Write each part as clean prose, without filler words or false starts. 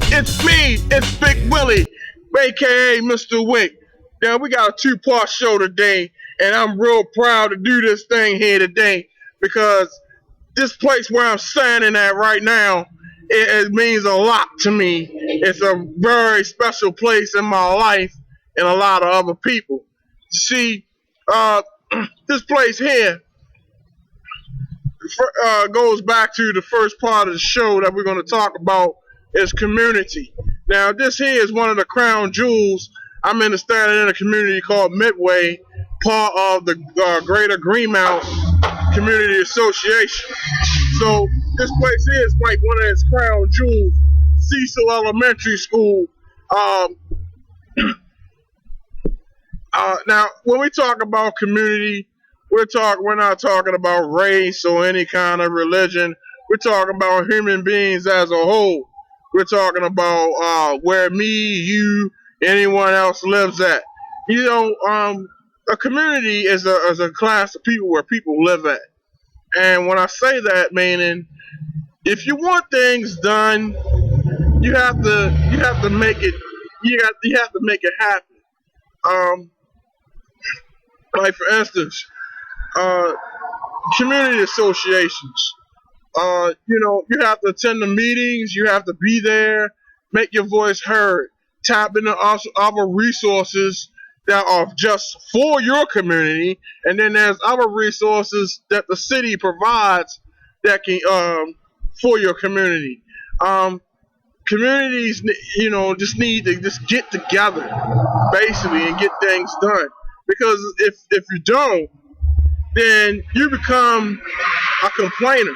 It's me, it's Big Willie, aka Mr. Wick. Now we got a two-part show today, and I'm real proud to do this thing here today because this place where I'm standing at right now, it means a lot to me. It's a very special place in my life and a lot of other people. See, uh, this place here goes back to the first part of the show that we're going to talk about is community. Now, this here is one of the crown jewels. I'm standing in a community called Midway, part of the Greater Greenmount Community Association. So this place here is like one of its crown jewels, Cecil Elementary School. Um, now, when we talk about community, we're not talking about race or any kind of religion. We're talking about human beings as a whole. We're talking about where me, you, anyone else lives at. You know, a community is a class of people where people live at. And when I say that, meaning if you want things done, you have to make it you have to make it happen. Um, like for instance, uh, community associations. You have to attend the meetings, you have to be there, make your voice heard, tap into other resources that are just for your community, and then there's other resources that the city provides that can for your community. Um, Communities, just need to just get together, basically, and get things done. Because if you don't, then you become a complainer.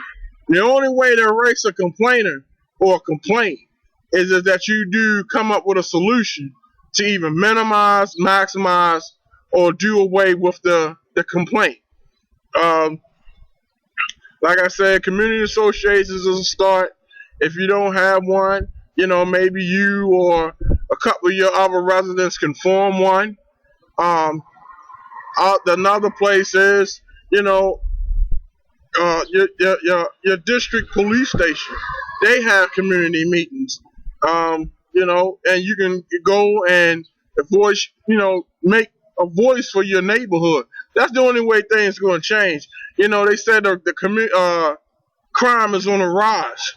The only way to erase a complainer or a complaint is that you do come up with a solution to either minimize, maximize, or do away with the complaint. Um, like I said, community associations is a start. If you don't have one, maybe you or a couple of your other residents can form one. Um, Another place is, you know, your district police station. They have community meetings. And you can go and voice, make a voice for your neighborhood. That's the only way things are going to change. They said crime is on the rise.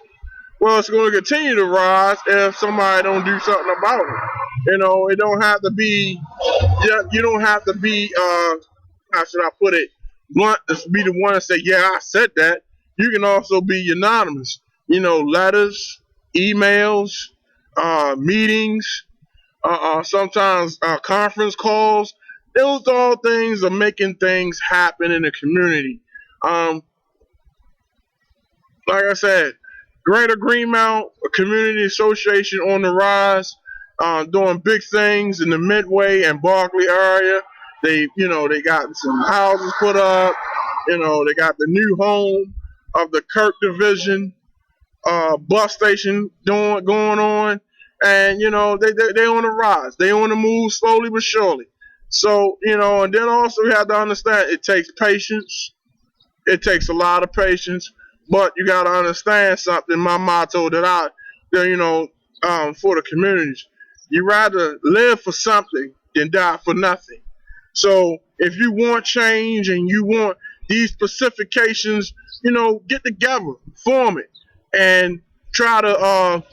Well, it's going to continue to rise if somebody don't do something about it. It don't have to be. You don't have to be. How should I put it? Blunt to be the one to say, "Yeah, I said that." You can also be anonymous. Letters, emails, meetings, sometimes conference calls. Those all things are making things happen in the community. Um, like I said, Greater Greenmount, a community association on the rise, doing big things in the Midway and Barkley area. They got some houses put up. They got the new home of the Kirk Division bus station going on, and they on the rise. They on the move slowly but surely. So and then also you have to understand it takes patience. It takes a lot of patience, but you got to understand something. My motto for the communities, you rather live for something than die for nothing. So if you want change and you want these specifications, get together, form it, and try to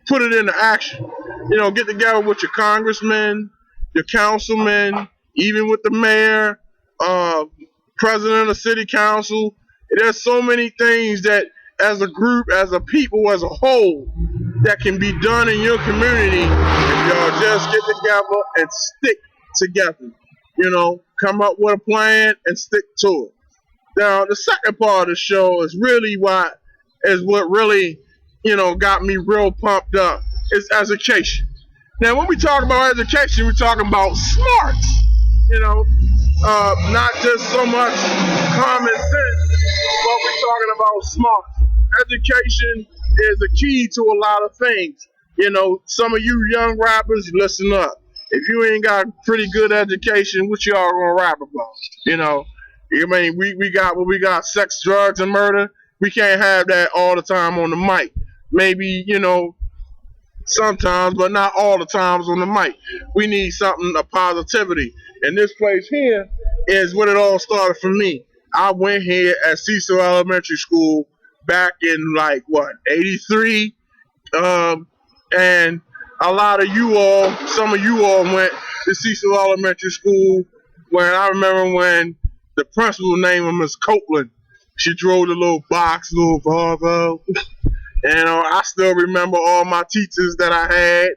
put it into action. Get together with your congressmen, your councilmen, even with the mayor, uh, president of city council. There's so many things that, as a group, as a people, as a whole, that can be done in your community if y'all just get together and stick together. Come up with a plan and stick to it. Now, the second part of the show what really, got me real pumped up is education. Now, when we talk about education, we're talking about smarts. Not just so much common sense, but we're talking about smarts. Education is a key to a lot of things. Some of you young rappers, listen up. If you ain't got pretty good education, what y'all gonna rap about? We got sex, drugs, and murder. We can't have that all the time on the mic. Maybe sometimes, but not all the times on the mic. We need something of positivity. And this place here is what it all started for me. I went here at Cecil Elementary School back in like what, 83? And a lot of you all, some of you all went to Cecil Elementary School when I remember when the principal named was Miss Copeland. She drove the little box, little Volvo. And I still remember all my teachers that I had.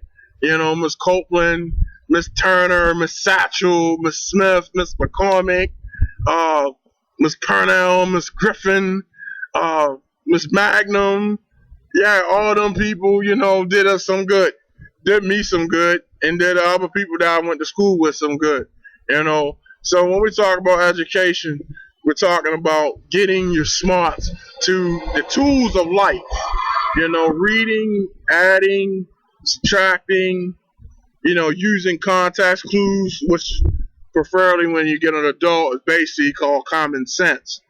Miss Copeland, Miss Turner, Miss Satchel, Miss Smith, Miss McCormick, uh, Miss Purnell, Miss Griffin, Miss Magnum. Yeah, all them people, did us some good, did me some good, and did the other people that I went to school with some good. So when we talk about education, we're talking about getting your smarts to the tools of life. Reading, adding, subtracting, using context clues, which preferably when you get an adult is basically called common sense.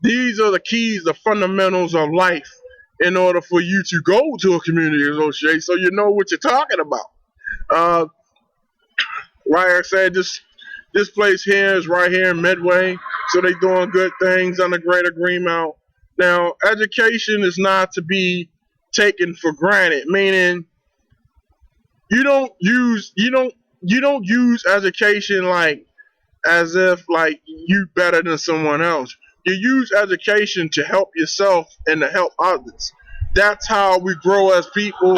These are the keys, the fundamentals of life in order for you to go to a community association so you know what you're talking about. Uh, like I said, this place here is right here in Midway, so they're doing good things under great agreement. Now, education is not to be taken for granted, meaning you don't use education like as if like you better than someone else. You use education to help yourself and to help others. That's how we grow as people.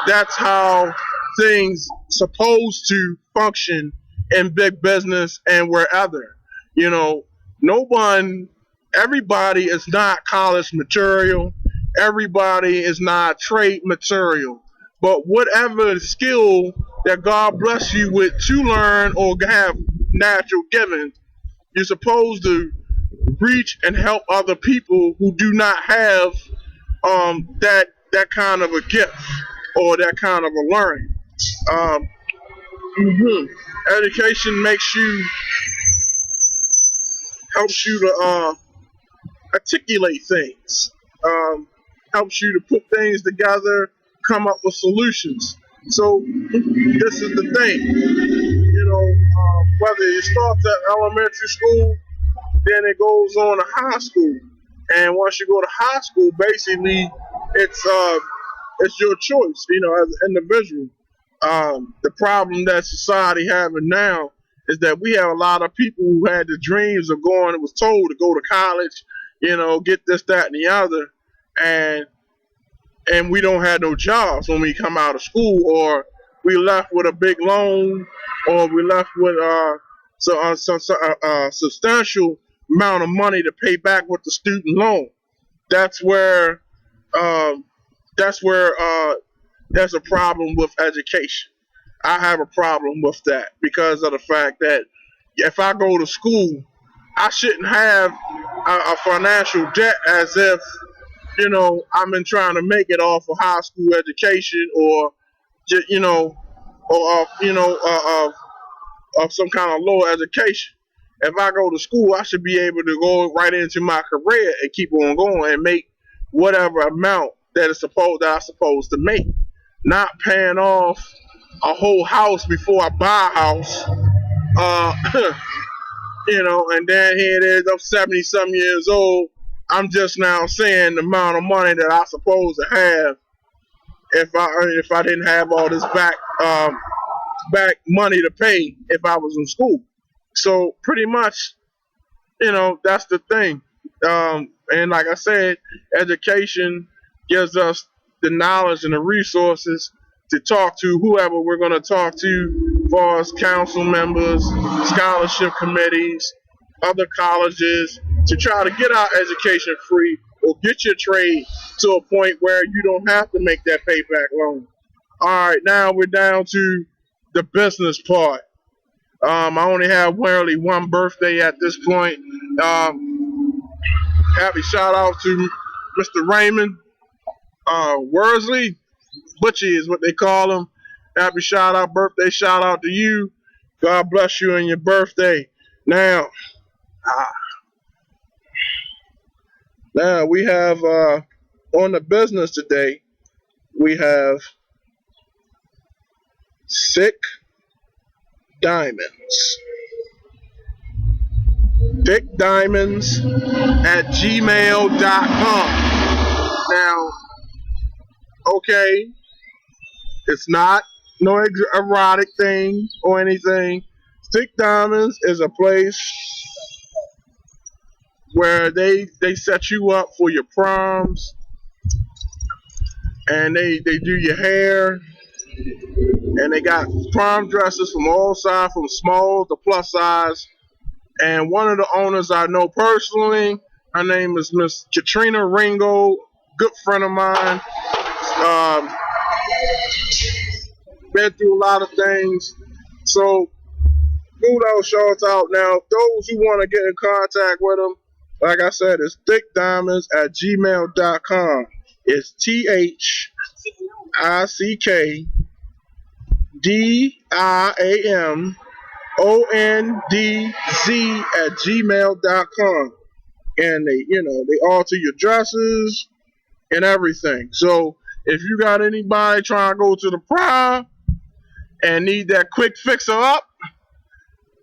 That's how things supposed to function in big business and wherever. You know, no one, everybody is not college material. Everybody is not trade material. But whatever skill that God bless you with to learn or have natural given, you're supposed to reach and help other people who do not have that kind of a gift or that kind of a learning. Um, mhm. Education helps you to articulate things, helps you to put things together, come up with solutions. So this is the thing, whether it starts at elementary school, then it goes on to high school, and once you go to high school, basically it's your choice, as an individual. The problem that society having now is that we have a lot of people who had the dreams of going, was told to go to college, get this, that, and the other, and we don't have no jobs when we come out of school, or we left with a big loan, or we left with substantial amount of money to pay back with the student loan. That's where um, that's where there's a problem with education. I have a problem with that because of the fact that if I go to school, I shouldn't have a financial debt as if I've been trying to make it off of high school education or just, or of some kind of lower education. If I go to school, I should be able to go right into my career and keep on going and make whatever amount that I'm supposed to make. Not paying off a whole house before I buy a house. Uh, and then here it is, I'm 70 some years old. I'm just now saying the amount of money that I supposed to have if I didn't have all this back money to pay if I was in school. So pretty much, that's the thing. And like I said, education gives us the knowledge and the resources to talk to whoever we're going to talk to, as far as council members, scholarship committees, other colleges, to try to get our education free or get your trade to a point where you don't have to make that payback loan. All right, now we're down to the business part. I only have really one birthday at this point. Happy shout out to Mr. Raymond Worsley. Butchie is what they call him. Happy birthday shout out to you. God bless you on your birthday. Now, uh, now we have on the business today, we have Sick Diamonds. Thick Diamonds at gmail.com. Now, okay, it's not no erotic thing or anything. Thick Diamonds is a place where they set you up for your proms, and they do your hair, and they got prom dresses from all sides, from small to plus size. And one of the owners I know personally, her name is Miss Katrina Ringo, good friend of mine. Um, Been through a lot of things. So kudos, shouts out. Now, those who want to get in contact with them, like I said, it's thickdiamonds at gmail.com. It's THICKDIAMONDZ at gmail.com. And they alter your dresses and everything. So if you got anybody trying to go to the prom and need that quick fixer up,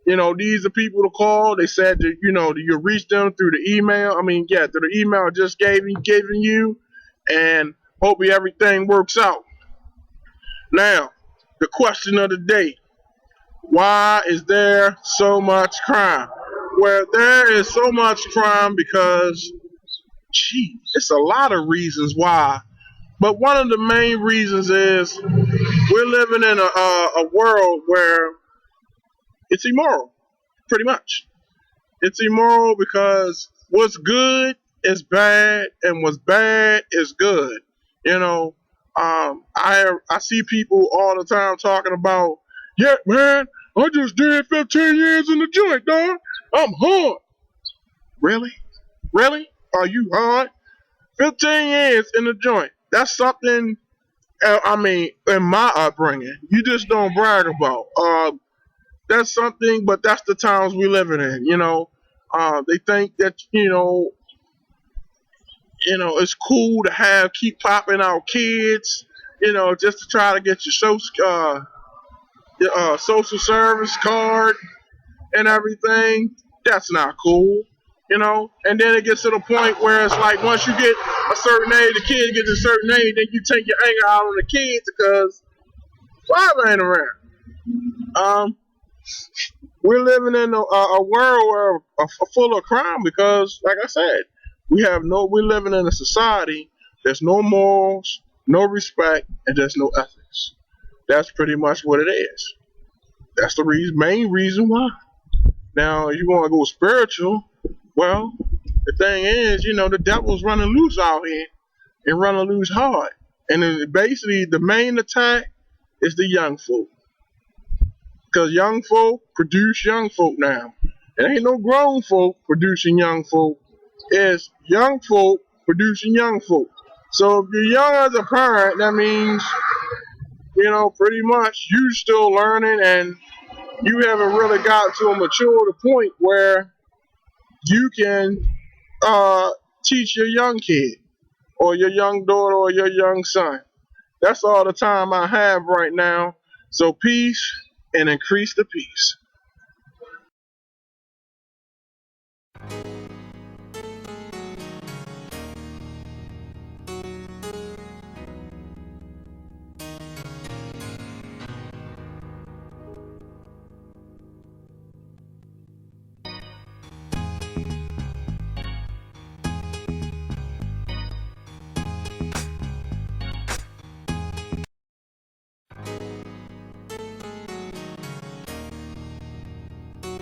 these are people to call. They said that, you reach them through the email. Through the email I just giving you, and hopefully everything works out. Now, the question of the day: why is there so much crime? Well, there is so much crime because, it's a lot of reasons why. But one of the main reasons is we're living in a world where it's immoral, pretty much. It's immoral because what's good is bad, and what's bad is good. I see people all the time talking about, yeah, man, I just did 15 years in the joint, dog. I'm hard. Really? Really? Are you hard? 15 years in the joint. That's something, in my upbringing, you just don't brag about. That's something, but that's the times we living in. They think that it's cool to keep popping out kids, just to try to get your social service card and everything. That's not cool. And then it gets to the point where it's like once you get a certain age, the kid gets a certain age, then you take your anger out on the kids because father ain't around. We're living in a world where full of crime because, like I said, we're living in a society. There's no morals, no respect, and there's no ethics. That's pretty much what it is. That's the main reason why. Now, if you want to go spiritual, well, the thing is, the devil's running loose out here and running loose hard. And then basically, the main attack is the young folk. Because young folk produce young folk now. It ain't no grown folk producing young folk. It's young folk producing young folk. So if you're young as a parent, that means, pretty much you still learning and you haven't really gotten to a mature point where you can teach your young kid or your young daughter or your young son. That's all the time I have right now. So peace and increase the peace.